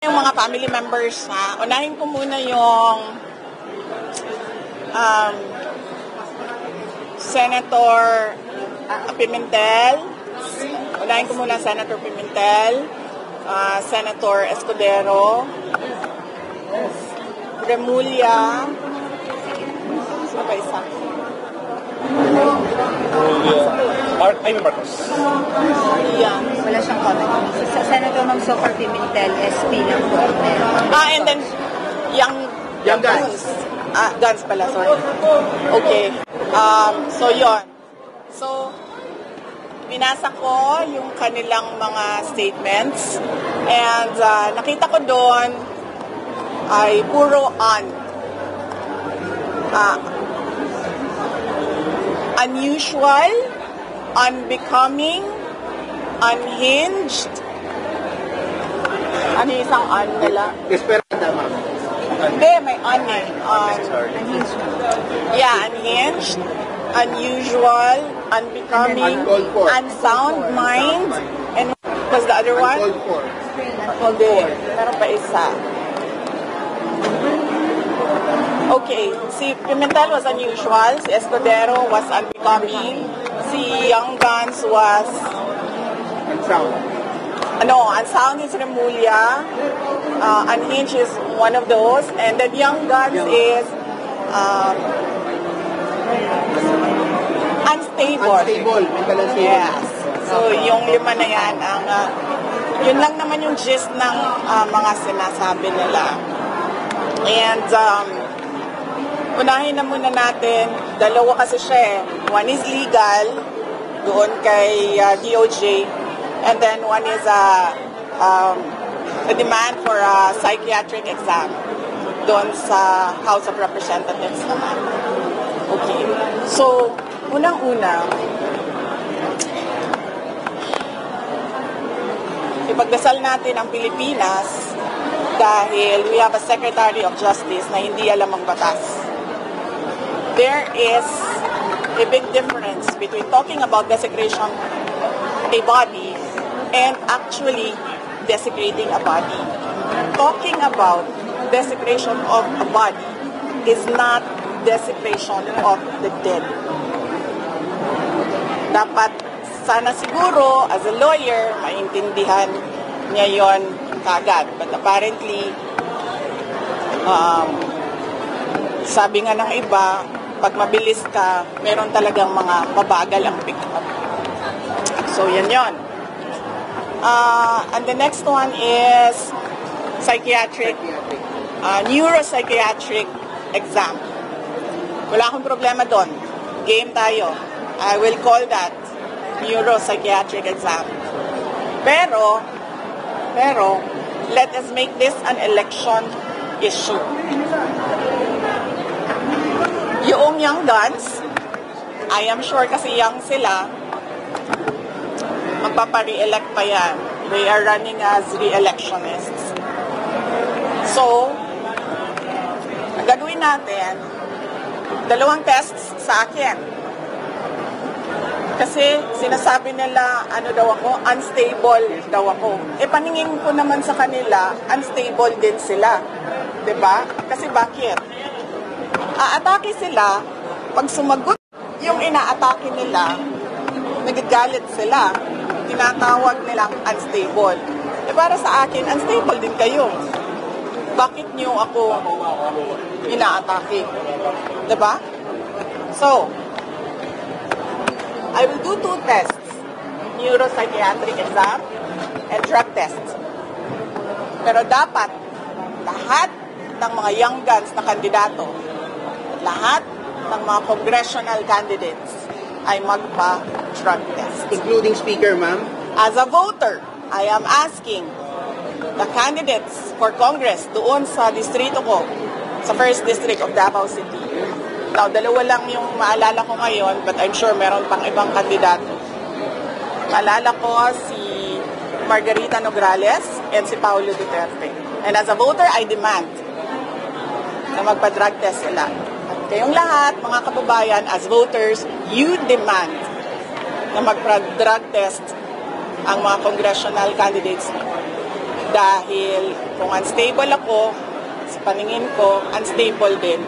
yung mga family members na. Unahin ko muna yung Senator Pimentel. Unahin ko muna Senator Pimentel, Senator Escudero, Remulla, sino ba isa? Marcos. Yeah. Wala siyang comment. Sa Senator Mag-Soccer Pimentel, SP lang po. And then, Young Guns. Guns pala, sorry. Okay. So, yon. So, binasa ko yung kanilang mga statements and nakita ko doon ay puro unusual, unbecoming, unhinged. Ano yung isang nila? Esperada, ma'am. Hindi, may Unhinged. Yeah, unhinged, unusual, unbecoming, unsound mind, and what's the other one? Uncalled for. Hindi, meron pa isa. Okay, si Pimentel was unusual, si Escudero was unbecoming, si Young Guns was Unsound. unsound is Remulla, unhinged is one of those, and then Young Guns is unstable. Unstable. Mental unstable. Yes. So, yung lima na yan, yun lang naman yung gist ng mga sinasabi nila. And, unahin na muna natin, dalawa kasi siya eh. One is legal, doon kay DOJ, and then one is a demand for a psychiatric exam doon sa House of Representatives naman. Okay. So, unang-una, ipagdasal natin ang Pilipinas dahil we have a Secretary of Justice na hindi alam ang batas. There is a big difference between talking about desecration a body and actually desecrating a body. Talking about desecration of a body is not desecration of the dead. Dapat sana siguro as a lawyer maintindihan niya yon kagad. But apparently sabi nga ng iba, pag mabilis ka, meron talagang mga mabagal ang pick-up. So, yan yon. And the next one is neuropsychiatric exam. Wala akong problema doon. Game tayo. I will call that neuropsychiatric exam. Pero, let us make this an election issue. Yung Young Guns, I am sure kasi young sila, magpapa-re-elect pa yan. They are running as re-electionists. So, ang gagawin natin, dalawang tests sa akin. Kasi sinasabi nila, unstable daw ako. Paningin ko naman sa kanila, unstable din sila. 'Di ba? Kasi bakit? Aatake sila, pag sumagot yung inaatake nila, nagagalit sila. Tinatawag nilang unstable. Para sa akin, unstable din kayo. Bakit niyo ako inaatake? Diba? So, I will do 2 tests. Neuropsychiatric exam and drug tests. Pero dapat, lahat ng mga Young Guns na kandidato, lahat ng mga congressional candidates ay magpa-drug test. Including speaker, ma'am? As a voter, I am asking the candidates for Congress doon sa distrito ko, sa 1st District of Davao City. Now, dalawa lang yung maalala ko ngayon, but I'm sure meron pang ibang kandidato. Maalala ko si Margarita Nograles and si Paulo Duterte. And as a voter, I demand na magpa-drug test sila. Kayong lahat, mga kababayan, as voters, you demand na magpa-drug test ang mga congressional candidates. Dahil kung unstable ako, sa paningin ko, unstable din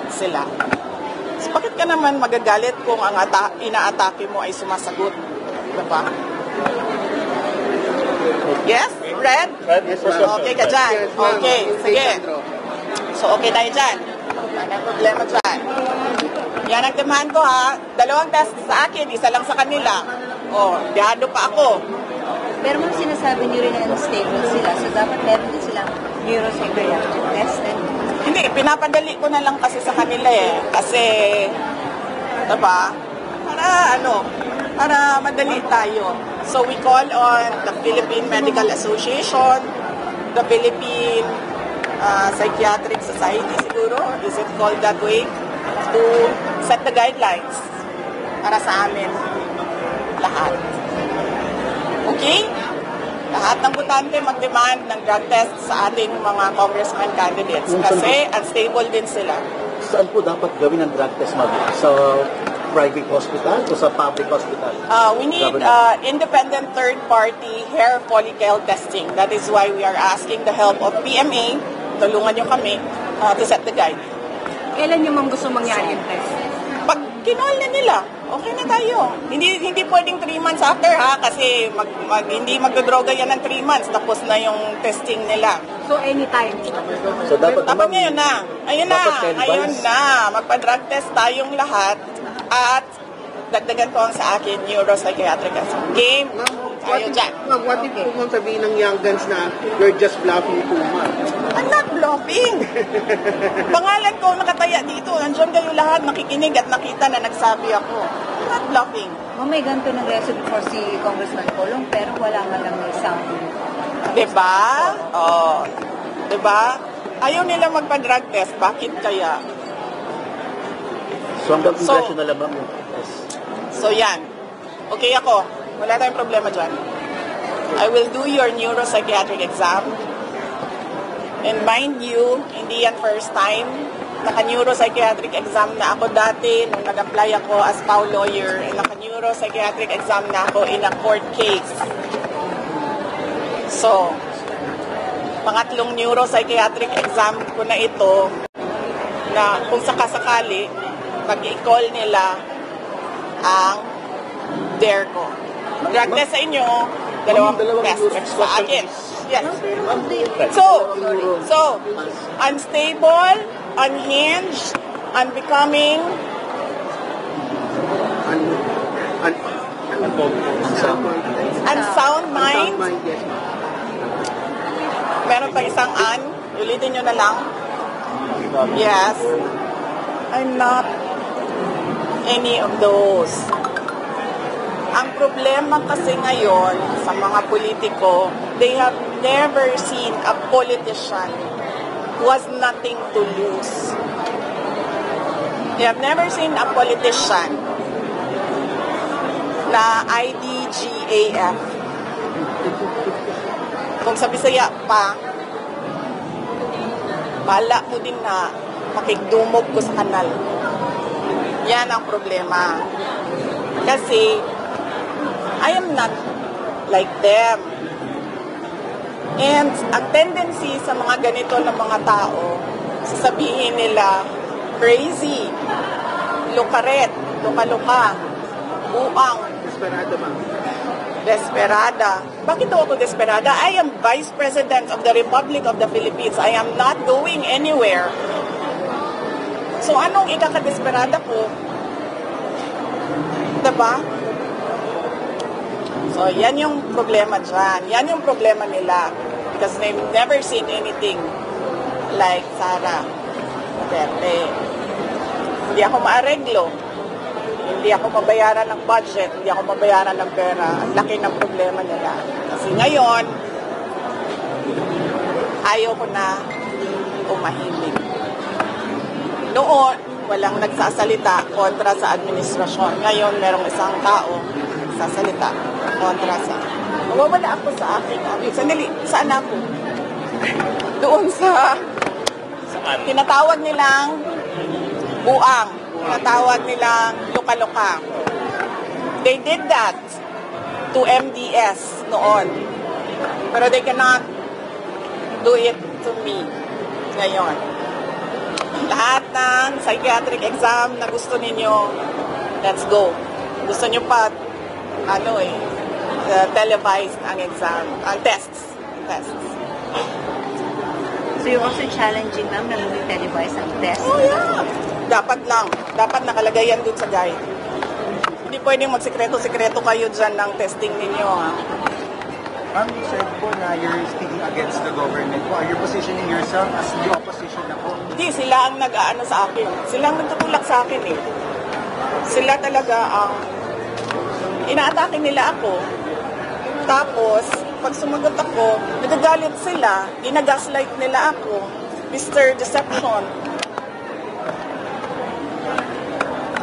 sila. So, bakit ka naman magagalit kung ang inaatake mo ay sumasagot? Diba? Yes? Red? Yes, ma'am. Okay ka dyan? Yes, ma'am. Okay, sige. Sandro. So, okay tayo dyan. Wala nang problema dyan. Yan ang demand ko, ha. 2 test sa akin, isa lang sa kanila. O, biyado pa ako. Pero ma'am, sinasabi niyo rin na unstable sila. So, dapat meron din silang neuropsychiatric test. Hindi, pinapadali ko na lang kasi sa kanila eh. Kasi, diba? Para madali tayo. So we call on the Philippine Medical Association, the Philippine Psychiatric Society siguro, is it called that way, to set the guidelines para sa amin lahat. Okay? Lahat ng butante mag-demand ng drug test sa ating mga congressman candidates kasi unstable din sila. Saan po dapat gawin ang drug test, ma'am? Sa private hospital o sa public hospital? We need independent third-party hair follicle testing. That is why we are asking the help of PMA. Tulungan nyo kami to set the guide. Kailan nyo ma'am gusto mangyari yung test? Pag kinol na nila, okay na tayo. Hindi pwedeng 3 months after, ha? Kasi hindi magdodroga yan ng 3 months. Tapos na yung testing nila. So, anytime. So dapat Tapos ngayon na. Ayun na. dapat Ayun na. Magpa-drug test tayong lahat. At dagdagan ko ang sa akin, neuropsychiatric game. Tayo dyan. Ma'am, what if po ma'am sabihin ng young guns na you're just bluffing too much? I'm not bluffing. Pangalan ko nakataya dito. Nandiyan kayo lahat nakikinig at nakita na nagsabi ako. I'm not bluffing. Ma'am, may ganito ng reso before si Congressman Colong, pero wala nga lang may sound. Diba? Oh. Diba? Ayaw nila magpa-drug test. Bakit kaya? So hanggang congressional lang, ma'am. Yes. So yan. Okay ako. Wala tayong problema dyan. I will do your neuropsychiatric exam. And mind you, hindi yan first time. Naka-neuropsychiatric exam na ako dati nung nag-apply ako as PAW lawyer. And naka-neuropsychiatric exam na ako in a court case. So, pangatlong neuropsychiatric exam ko na ito na kung sakasakali, pag-i-call nila ang DARE ko. Drug test sa inyo, dalawang test sa akin. Yes. So, unstable, unhinged, unbecoming, unsound mind. Yes, ma'am. Meron pa isang ulitin nyo na lang. Yes. I'm not any of those. Ang problema kasi ngayon sa mga politiko, they have never seen a politician who has nothing to lose. They have never seen a politician na IDGAF. Kung sa Bisaya pa, bala mo din na makigdumog ko sa kanal. Yan ang problema. Kasi, I am not like them. And ang tendency sa mga ganito na mga tao, sasabihin nila, crazy, lukaret, luka-luka, buang, Desperado, ma'am. desperada. Bakit daw ako desperada? I am Vice President of the Republic of the Philippines. I am not going anywhere. So anong ikakadesperada ko? Diba? So yan yung problema dyan. Yan yung problema nila. Because they've never seen anything like Sara Duterte. Hindi ako maareglo. Hindi ako mabayaran ng budget. Hindi ako mabayaran ng pera. Ang laki ng problema nila. Kasi ngayon, ayaw ko na umahimik. Noon, walang nagsasalita kontra sa administrasyon. Ngayon, merong isang tao sasalita kontra sa... Mawawala ako sa akin. Sandali, saan ako? Doon sa... Tinatawag nilang buang. Tinatawag nilang luka-luka. They did that to MDS noon. Pero they cannot do it to me ngayon. Lahat ng psychiatric exam na gusto ninyo, let's go. Gusto nyo pa, televised ang exam, ang tests. So you're also challenging, ma'am, na hindi televised ang test? Oh, yeah. Dapat lang. Dapat nakalagay yan dun sa guide. Hindi pwedeng magsikreto-sikreto kayo dyan ng testing ninyo, ha? Ma'am, you said po na you're speaking against the government po. Are you positioning yourself as the opposition na po? Hindi, sila ang nag-aano sa akin. Sila ang nagtutulak sa akin, eh. Sila talaga ang inaatake nila ako. Tapos, pag sumagot ako, nagagalit sila, ginagaslight nila ako. Mr. Deception.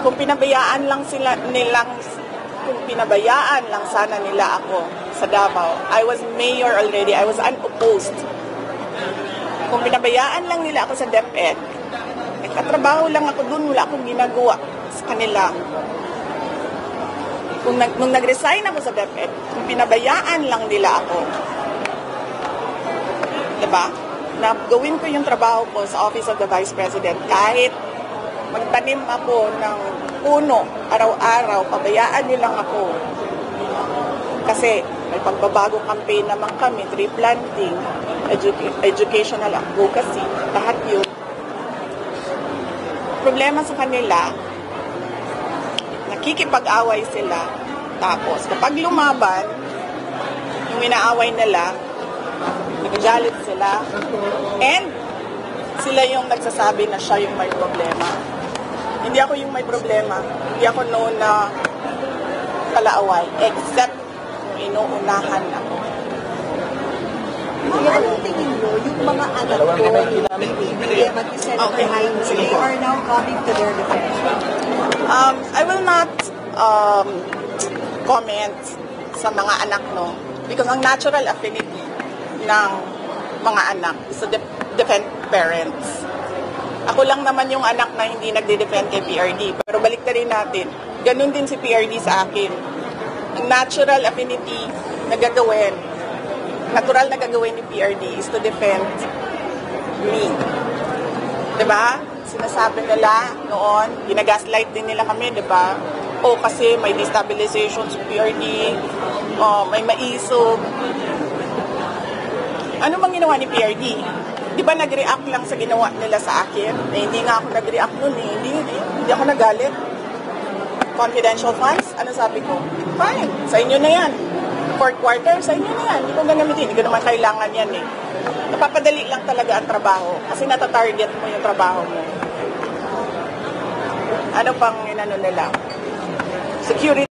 Kung pinabayaan lang sana nila ako sa Davao, I was mayor already, I was unopposed. Kung pinabayaan lang nila ako sa DepEd, nagkatrabaho lang ako dun, wala akong ginagawa sa kanila. Nung nag-resign ako sa DepEd, kung pinabayaan lang nila ako, diba? Na gawin ko yung trabaho ko sa Office of the Vice President, kahit magtanim ako ng puno araw-araw, pabayaan nilang ako. Kasi may pagbabago campaign naman kami, tree planting, educational advocacy, lahat yun. Problema sa kanila, nakikipag-away sila. Tapos, kapag lumaban, yung inaaway nila, nagagalit sila, and sila yung nagsasabi na siya yung may problema. Hindi ako yung may problema. Hindi ako known na kalaaway, except yung inuunahan ako. Ma'am, anong tingin mo, yung mga anak ko, Senator Jaime, they are now coming to their defense? I will not comment sa mga anak, no? Because ang natural affinity ng mga anak is to defend parents. Ako lang naman yung anak na hindi nagde-defend kay PRD. Pero balik na rin natin, ganun din si PRD sa akin. Ang natural affinity na gagawin, natural na gagawin ni PRD is to defend me. Diba? Sinasabi nila noon, ginagaslight din nila kami, diba? O kasi may destabilization sa PRD, may maisog. Ano bang ginawa ni PRD? Di ba nag-react lang sa ginawa nila sa akin? Hindi nga ako nag-react nun eh. Hindi ako nagalit. Confidential funds? Ano sabi ko? Fine, sa inyo na yan. Fourth quarter, sa inyo na yan. Hindi ko gagamitin. Hindi ko naman kailangan yan eh. Napapadali lang talaga ang trabaho. Kasi natatarget mo yung trabaho mo. Ano pang inano nila? Security.